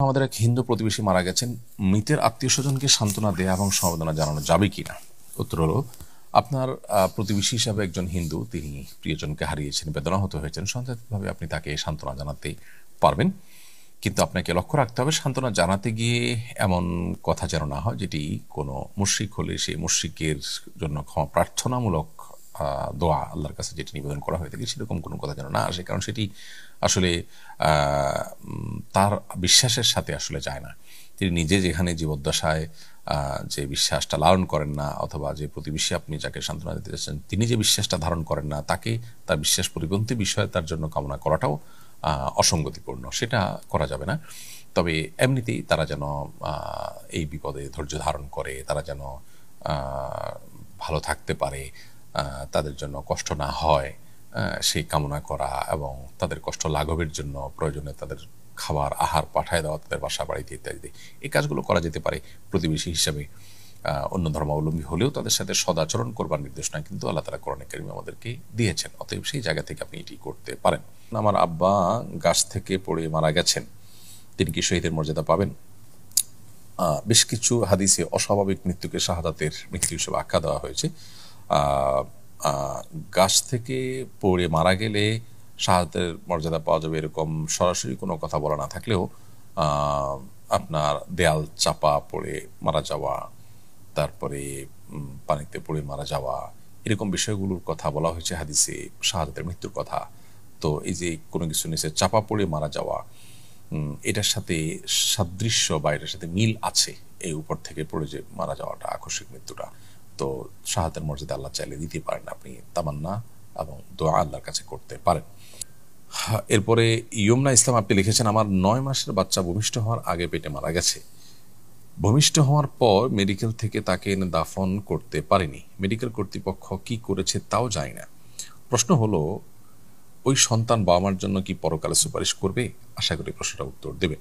আমাদের এক হিন্দু প্রতিবেশী মারা গেছেন, মৃতের আত্মীয় স্বজনকে সান্ত্বনা দেয়া এবং সমবেদনা জানানো যাবে কিনা? উত্তর হলো, আপনার প্রতিবেশী হিসাবে একজন হিন্দু, তিনি প্রিয়জনকে হারিয়েছেন, বেদনাহত হয়েছেন, সন্দেহভাবে আপনি তাকে সান্ত্বনা জানাতে পারবেন। কিন্তু আপনাকে লক্ষ্য রাখতে হবে, সান্ত্বনা জানাতে গিয়ে এমন কথা যেন না হয় যেটি কোনো মুশরিক হলে সেই মুশরিকের জন্য ক্ষমা প্রার্থনামূলক দোয়া আল্লাহর কাছে যেটি নিবেদন করা হয়ে থাকে, সেরকম কোনো কথা যেন না আসে, কারণ সেটি আসলে তার বিশ্বাসের সাথে আসলে যায় না। তিনি নিজে যেখানে জীবদ্দশায় যে বিশ্বাসটা লালন করেন না, অথবা যে প্রতিবেশী আপনি যাকে সান্ত্বনা দিতে চাচ্ছেন তিনি যে বিশ্বাসটা ধারণ করেন না, তাকে তার বিশ্বাস পরিপন্থী বিষয়ে তার জন্য কামনা করাটাও অসঙ্গতিপূর্ণ, সেটা করা যাবে না। তবে এমনিতেই তারা যেন এই বিপদে ধৈর্য ধারণ করে, তারা যেন ভালো থাকতে পারে, তাদের জন্য কষ্ট না হয় সেই কামনা করা, এবং তাদের কষ্ট লাঘবের জন্য প্রয়োজনে তাদের খাবার আহার পাঠায় দেওয়া, তাদের বাসা বাড়িতে ইত্যাদি, এই কাজগুলো করা যেতে পারে। প্রতিবেশী হিসাবে অন্য ধর্মাবলম্বী হলেও তাদের সাথে সদাচরণ করবার নির্দেশনা কিন্তু আল্লাহ তাআলা কোরআনে কারিমে আমাদেরকে দিয়েছেন। অতএব সেই জায়গা থেকে আপনি এটি করতে পারেন। আমার আব্বা গাছ থেকে পড়ে মারা গেছেন, তিনি কি শহীদের মর্যাদা পাবেন? বেশ কিছু হাদিসে অস্বাভাবিক মৃত্যুকে শাহাদাতের মৃত্যু হিসেবে আখ্যা দেওয়া হয়েছে। গাছ থেকে পড়ে মারা গেলে শাহাদাতের মর্যাদা পাওয়া যাবে এরকম সরাসরি কোনো কথা বলা না থাকলেও আপনার দেয়াল চাপা পড়ে মারা যাওয়া, তারপরে পানিতে পড়ে মারা যাওয়া, এরকম বিষয়গুলোর কথা বলা হয়েছে হাদিসে, শাহাদাতের মৃত্যুর কথা। তো এই যে কোনো কিছু নিচে চাপা পড়ে মারা যাওয়া, এটার সাথে সাদৃশ্য বা এটার সাথে মিল আছে এই উপর থেকে পড়ে যে মারা যাওয়াটা, আকস্মিক মৃত্যুটা। তো শাহাদাতের মর্যাদা আল্লাহ চাইলে দিতে পারেন, আপনি তামান্না এবং দোয়া আল্লাহর কাছে করতে পারেন। এরপরে ইয়মনা ইসলাম আপনি লিখেছেন, আমার 9 মাসের বাচ্চা ভূমিষ্ঠ হওয়ার আগে পেটে মারা গেছে। ভূমিষ্ঠ হওয়ার পর মেডিকেল থেকে তাকে এনে দাফন করতে পারেনি। মেডিকেল কর্তৃপক্ষ কি করেছে তাও জানি না। প্রশ্ন হলো, ওই সন্তান বাবা মার জন্য কি পরকালে সুপারিশ করবে? আশা করি প্রশ্নটা উত্তর দেবে।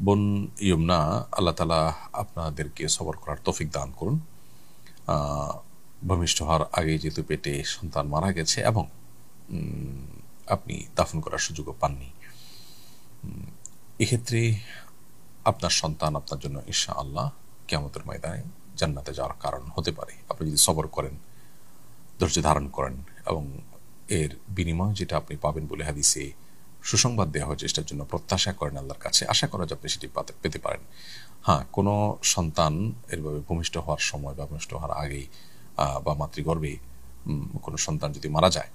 বোন ইয়মনা, আল্লাহ তাআলা আপনাদেরকে সবর করার তৌফিক দান করুন। ভূমিষ্ঠ হওয়ার আগে যেহেতু পেটে সন্তান মারা গেছে এবং আপনি দাফন করার সুযোগও পাননি, এক্ষেত্রে আপনার সন্তান আপনার জন্য ইনশাআল্লাহ কিয়ামতের ময়দানে জান্নাতে যাওয়ার কারণ হতে পারে, আপনি যদি সবর করেন, ধৈর্য ধারণ করেন, এবং এর বিনিময় যেটা আপনি পাবেন বলে হাদিসে সুসংবাদ দেওয়া হয়েছে, সেটার জন্য প্রত্যাশা করেন আল্লাহর কাছে, আশা করা যায় আপনি সেটি পেতে পারেন। হ্যাঁ, কোনো সন্তান এরভাবে ভূমিষ্ঠ হওয়ার সময় বা ভূমিষ্ঠ হওয়ার আগেই বা মাতৃগর্ভে কোনো সন্তান যদি মারা যায়,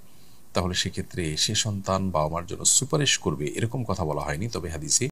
তাহলে সেক্ষেত্রে সে সন্তান বাবা মার জন্য সুপারিশ করবে এরকম কথা বলা হয়নি। তবে হাদিসে